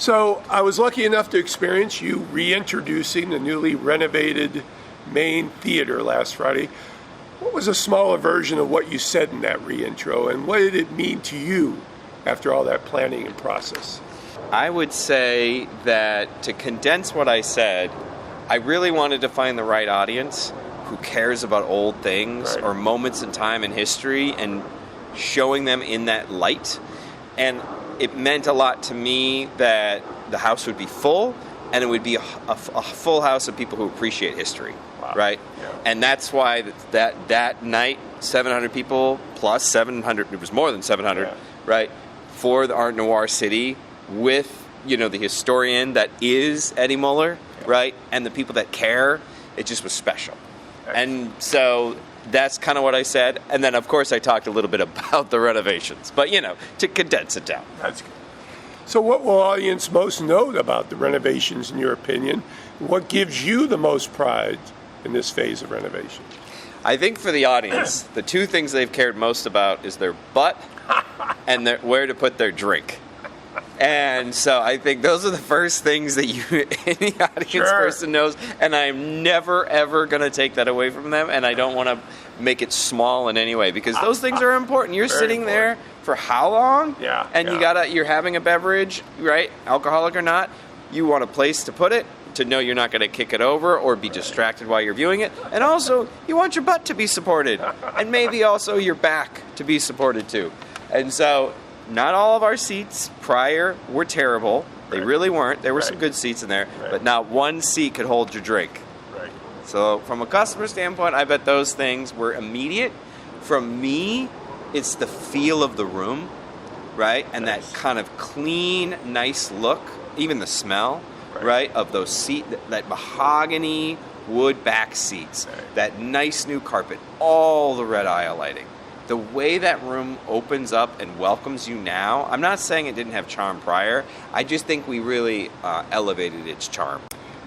So I was lucky enough to experience you reintroducing the newly renovated main theater last Friday. What was a smaller version of what you said in that reintro, and what did it mean to you after all that planning and process? I would say that to condense what I said, I really wanted to find the right audience who cares about old things or moments in time in history and showing them in that light. And it meant a lot to me that the house would be full, and it would be a full house of people who appreciate history, right? Yeah. And that's why that night, 700 people plus 700, it was more than 700, right, for the Art Noir City with, the historian that is Eddie Muller, right, and the people that care. It just was special. And so that's kind of what I said. And then, of course, I talked a little bit about the renovations. But, to condense it down. That's good. So what will audience most note about the renovations, in your opinion? What gives you the most pride in this phase of renovation? I think for the audience, the two things they've cared most about is their butt and where to put their drink. And so I think those are the first things that any audience person knows, and I'm never, ever going to take that away from them, and I don't want to make it small in any way, because those things are important. You're sitting there for how long? Yeah. And you're having a beverage, right? Alcoholic or not, you want a place to put it, to know you're not going to kick it over or be distracted while you're viewing it. And also, you want your butt to be supported, and maybe also your back to be supported too. And so not all of our seats prior were terrible. They really weren't. There were some good seats in there, but not one seat could hold your drink. Right. So from a customer standpoint, I bet those things were immediate. From me, it's the feel of the room, right? And that kind of clean, nice look, even the smell, right, of those seats, that mahogany wood back seats, that nice new carpet, all the red aisle lighting. The way that room opens up and welcomes you now, I'm not saying it didn't have charm prior. I just think we really elevated its charm.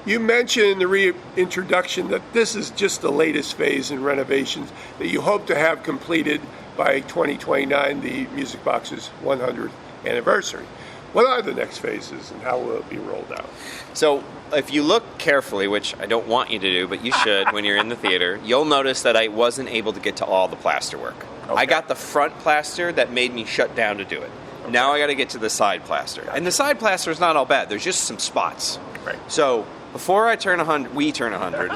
You mentioned in the reintroduction that this is just the latest phase in renovations that you hope to have completed by 2029, the Music Box's 100th anniversary. What are the next phases, and how will it be rolled out? So if you look carefully, which I don't want you to do, but you should when you're in the theater, you'll notice that I wasn't able to get to all the plaster work. Okay. I got the front plaster that made me shut down to do it. Okay. Now I got to get to the side plaster. And the side plaster is not all bad. There's just some spots. Right. So before I turn 100, we turn 100.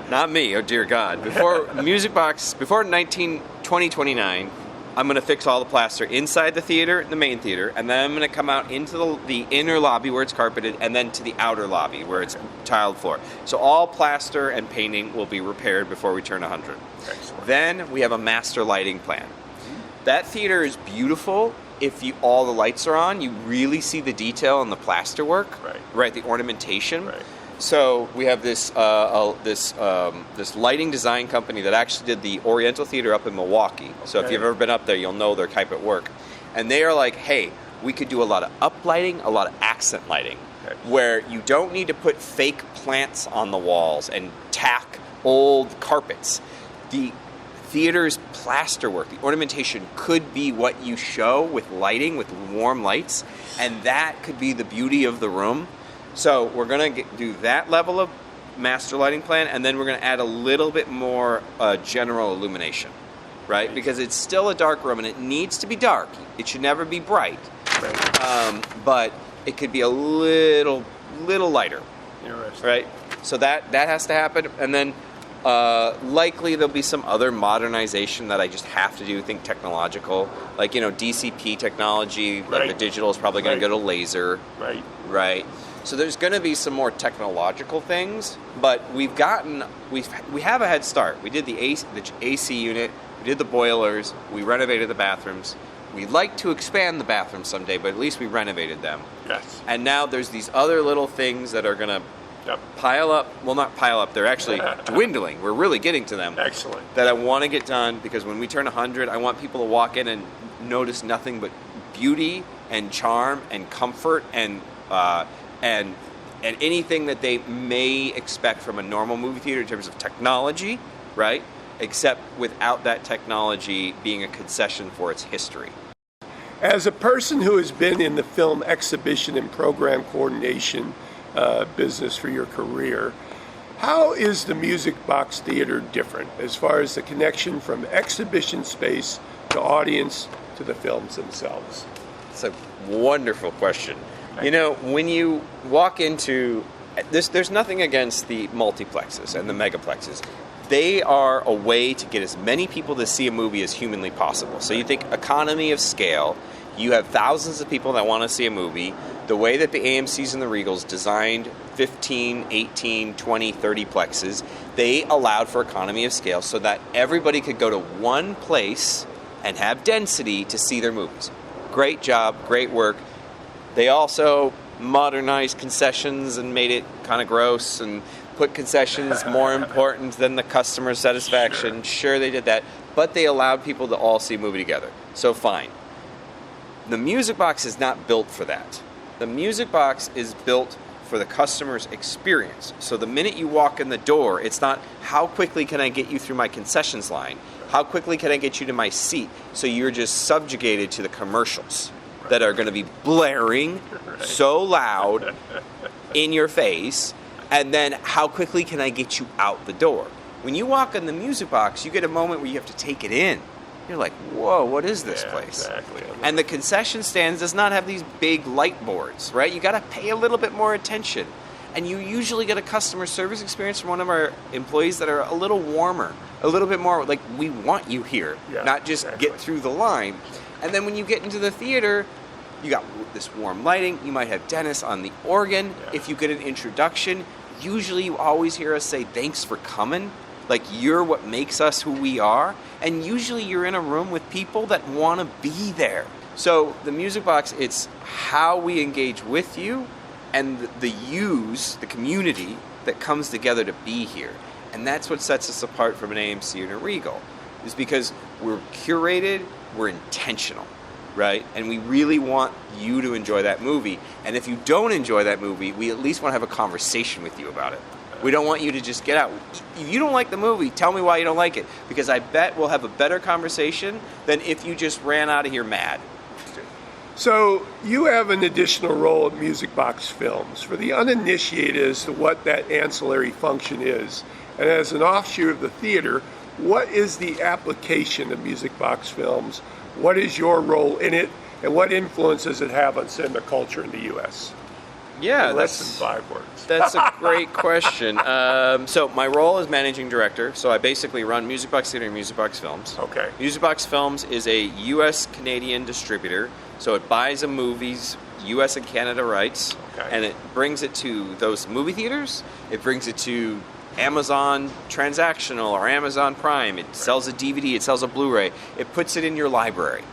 Not me, oh dear God. Before Music Box, before 2029, I'm going to fix all the plaster inside the theater, the main theater, and then I'm going to come out into the inner lobby where it's carpeted, and then to the outer lobby where it's tiled floor. So all plaster and painting will be repaired before we turn 100. Excellent. Then we have a master lighting plan. That theater is beautiful if all the lights are on. You really see the detail in the plaster work, right? The ornamentation. Right. So we have this lighting design company that actually did the Oriental Theater up in Milwaukee. So if you've ever been up there, you'll know their type at work. And they are like, hey, we could do a lot of uplighting, a lot of accent lighting, where you don't need to put fake plants on the walls and tack old carpets. The theater's plaster work, the ornamentation could be what you show with lighting, with warm lights, and that could be the beauty of the room. So we're going to do that level of master lighting plan, and then we're going to add a little bit more general illumination, right? Because it's still a dark room, and it needs to be dark. It should never be bright, but it could be a little lighter, right? So that has to happen, and then likely there'll be some other modernization that I just have to do. Think technological, like DCP technology, like the digital is probably going to go to laser, right? So there's going to be some more technological things, but we have a head start. We did the AC unit, we did the boilers, we renovated the bathrooms. We'd like to expand the bathrooms someday, but at least we renovated them. Yes. And now there's these other little things that are going to pile up. Well, not pile up. They're actually dwindling. We're really getting to them. Excellent. That I want to get done, because when we turn 100, I want people to walk in and notice nothing but beauty and charm and comfort and anything that they may expect from a normal movie theater in terms of technology, right? Except without that technology being a concession for its history. As a person who has been in the film exhibition and program coordination business for your career, how is the Music Box Theater different as far as the connection from exhibition space to audience to the films themselves? It's a wonderful question. You know, when you walk into this, there's nothing against the multiplexes and the megaplexes. They are a way to get as many people to see a movie as humanly possible. So you think economy of scale, you have thousands of people that want to see a movie. The way that the AMCs and the Regals designed 15, 18, 20, 30 plexes, they allowed for economy of scale so that everybody could go to one place and have density to see their movies. Great job, great work. They also modernized concessions and made it kind of gross and put concessions more important than the customer satisfaction. Sure, they did that, but they allowed people to all see a movie together. So fine. The Music Box is not built for that. The Music Box is built for the customer's experience. So the minute you walk in the door, it's not how quickly can I get you through my concessions line? How quickly can I get you to my seat? So you're just subjugated to the commercials that are going to be blaring so loud in your face. And then how quickly can I get you out the door? When you walk in the Music Box, you get a moment where you have to take it in. You're like, whoa, what is this place? Exactly. And the concession stands does not have these big light boards, right? You got to pay a little bit more attention. And you usually get a customer service experience from one of our employees that are a little warmer, a little bit more like, we want you here, not just get through the line. And then when you get into the theater, you got this warm lighting. You might have Dennis on the organ. Yeah. If you get an introduction, usually you always hear us say, thanks for coming. Like, you're what makes us who we are. And usually you're in a room with people that want to be there. So the Music Box, it's how we engage with you and the community that comes together to be here. And that's what sets us apart from an AMC and a Regal, is because we're curated, we're intentional, right? And we really want you to enjoy that movie. And if you don't enjoy that movie, we at least want to have a conversation with you about it. We don't want you to just get out. If you don't like the movie, tell me why you don't like it. Because I bet we'll have a better conversation than if you just ran out of here mad. So you have an additional role at Music Box Films. For the uninitiated as to what that ancillary function is, and as an offshoot of the theater, what is the application of Music Box Films? What is your role in it? And what influence does it have on cinema culture in the U.S.? Yeah, less than 5 words. That's a great question. So my role is managing director. So I basically run Music Box Theater and Music Box Films. Okay. Music Box Films is a U.S.-Canadian distributor. So it buys a movie's U.S. and Canada rights, and it brings it to those movie theaters. It brings it to Amazon Transactional or Amazon Prime. It sells a DVD. It sells a Blu-ray. It puts it in your library.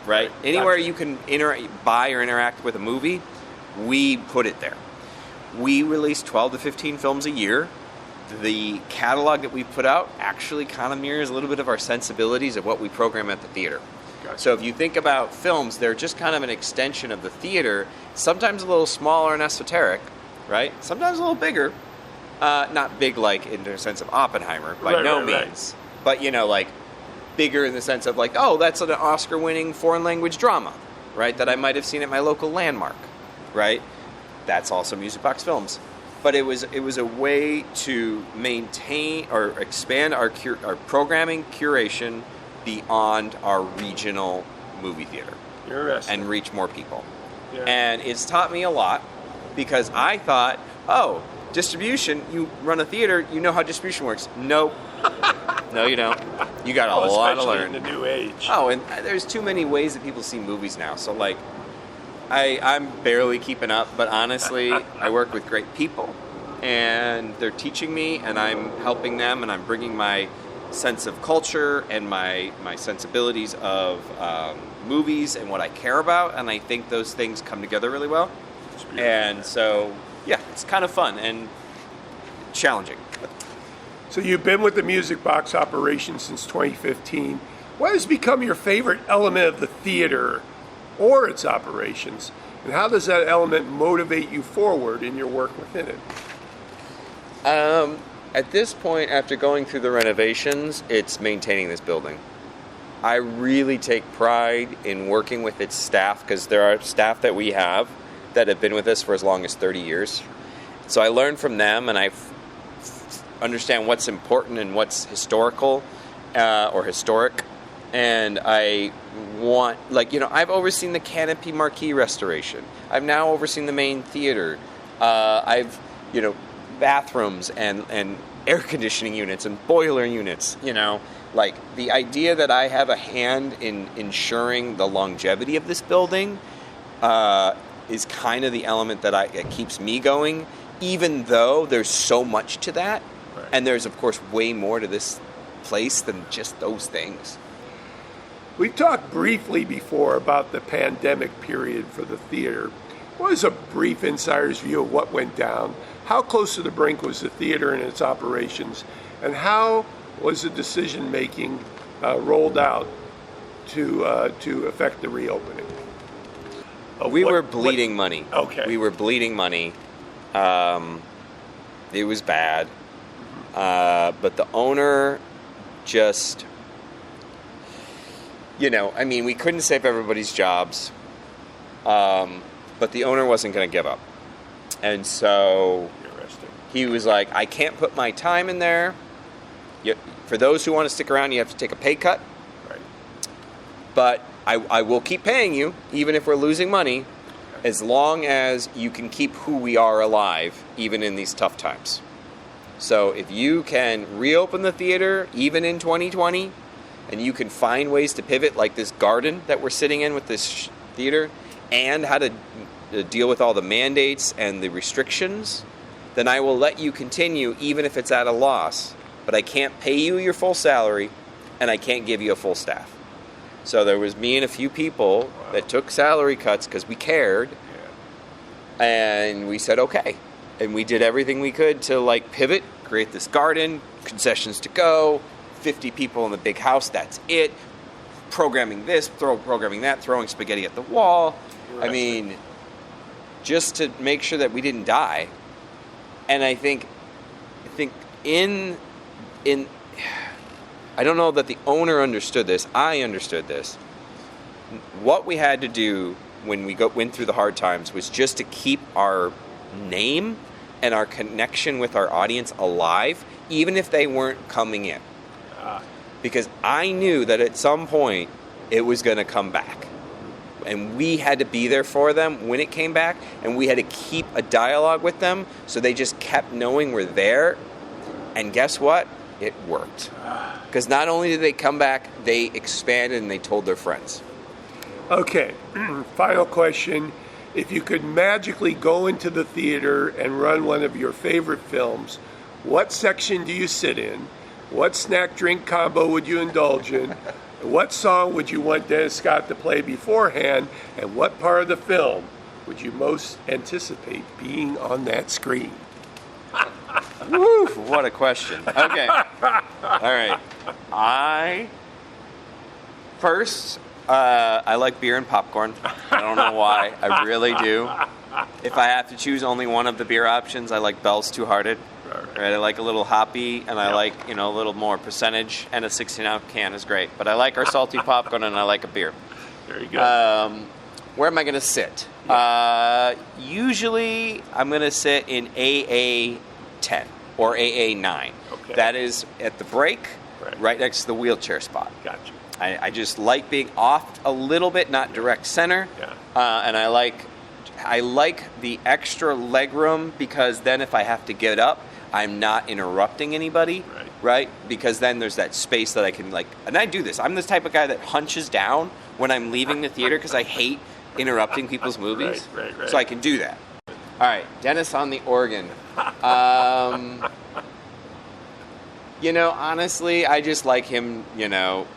Right. Anywhere you can buy or interact with a movie, we put it there. We release 12 to 15 films a year. The catalog that we put out actually kind of mirrors a little bit of our sensibilities of what we program at the theater. Gotcha. So if you think about films, they're just kind of an extension of the theater, sometimes a little smaller and esoteric, right? Sometimes a little bigger. Not big like in the sense of Oppenheimer, by no means. But, like bigger in the sense of like, oh, that's an Oscar-winning foreign language drama, right? That I might have seen at my local landmark. Right, that's also Music Box Films, but it was a way to maintain or expand our programming curation beyond our regional movie theater and reach more people. Yeah. And it's taught me a lot because I thought, oh, distribution, you run a theater, you know how distribution works. Nope. No, you don't. You got a lot to learn. In the new age. Oh, and there's too many ways that people see movies now. So like, I'm barely keeping up, but honestly, I work with great people, and they're teaching me, and I'm helping them, and I'm bringing my sense of culture and my sensibilities of movies and what I care about, and I think those things come together really well. And so, yeah, it's kind of fun and challenging. So you've been with the Music Box operation since 2015. What has become your favorite element of the theater or its operations, and how does that element motivate you forward in your work within it? At this point, after going through the renovations, it's maintaining this building. I really take pride in working with its staff, because there are staff that we have that have been with us for as long as 30 years. So I learn from them, and I understand what's important and what's historical or historic. And I want, I've overseen the Canopy Marquee restoration. I've now overseen the main theater. I've, bathrooms and air conditioning units and boiler units, the idea that I have a hand in ensuring the longevity of this building is kind of the element that keeps me going, even though there's so much to that. Right. And there's, of course, way more to this place than just those things. We talked briefly before about the pandemic period for the theater. What is a brief insider's view of what went down? How close to the brink was the theater and its operations? And how was the decision-making rolled out to affect the reopening? We were bleeding money. Okay. We were bleeding money. It was bad. But the owner just... we couldn't save everybody's jobs, but the owner wasn't going to give up. And so he was like, I can't put my time in there. For those who want to stick around, you have to take a pay cut. Right. But I will keep paying you, even if we're losing money, as long as you can keep who we are alive, even in these tough times. So if you can reopen the theater, even in 2020, and you can find ways to pivot, like this garden that we're sitting in with this theater, and how to deal with all the mandates and the restrictions, then I will let you continue even if it's at a loss. But I can't pay you your full salary, and I can't give you a full staff. So there was me and a few people that took salary cuts because we cared, and we said okay. And we did everything we could to pivot, create this garden, concessions to go, 50 people in the big house, that's it. Programming this, programming that, throwing spaghetti at the wall. Right. Just to make sure that we didn't die. And I think in I don't know that the owner understood this. I understood this. What we had to do when we went through the hard times was just to keep our name and our connection with our audience alive, even if they weren't coming in. Because I knew that at some point it was going to come back. And we had to be there for them when it came back, and we had to keep a dialogue with them so they just kept knowing we're there. And guess what? It worked. Because not only did they come back, they expanded and they told their friends. Okay, final question. If you could magically go into the theater and run one of your favorite films, what section do you sit in? What snack-drink combo would you indulge in? What song would you want Dennis Scott to play beforehand? And what part of the film would you most anticipate being on that screen? Woo, what a question. Okay. All right. I like beer and popcorn. I don't know why. I really do. If I have to choose only one of the beer options, I like Bell's Two Hearted. Right, I like a little hoppy, and I like a little more percentage, and a 16-ounce can is great. But I like our salty popcorn, and I like a beer. There you go. Where am I going to sit? Usually, I'm going to sit in AA 10 or AA 9. Okay. That is at the break, right next to the wheelchair spot. Gotcha. I just like being off a little bit, not direct center. Yeah. And I like the extra leg room, because then if I have to get up, I'm not interrupting anybody, right? Because then there's that space that I can and I do this. I'm this type of guy that hunches down when I'm leaving the theater because I hate interrupting people's movies. Right. So I can do that. All right, Dennis on the organ. Honestly, I just like him,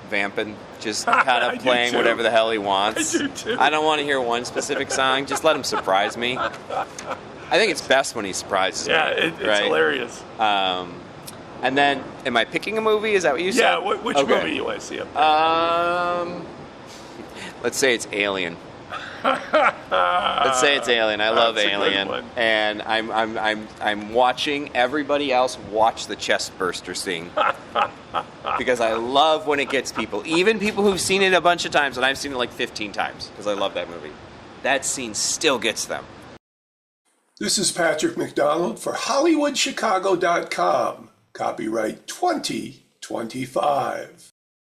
vamping, just kind of playing whatever the hell he wants. I do too. I don't want to hear one specific song. Just let him surprise me. I think it's best when he surprises me. Yeah, it's hilarious. And then, am I picking a movie? Is that what you said? Yeah, which movie do you want to see up there? Let's say it's Alien. Let's say it's Alien. I love That's a good Alien, one. and I'm watching everybody else watch the chest burster scene because I love when it gets people, even people who've seen it a bunch of times, and I've seen it like 15 times because I love that movie. That scene still gets them. This is Patrick McDonald for HollywoodChicago.com. Copyright 2025.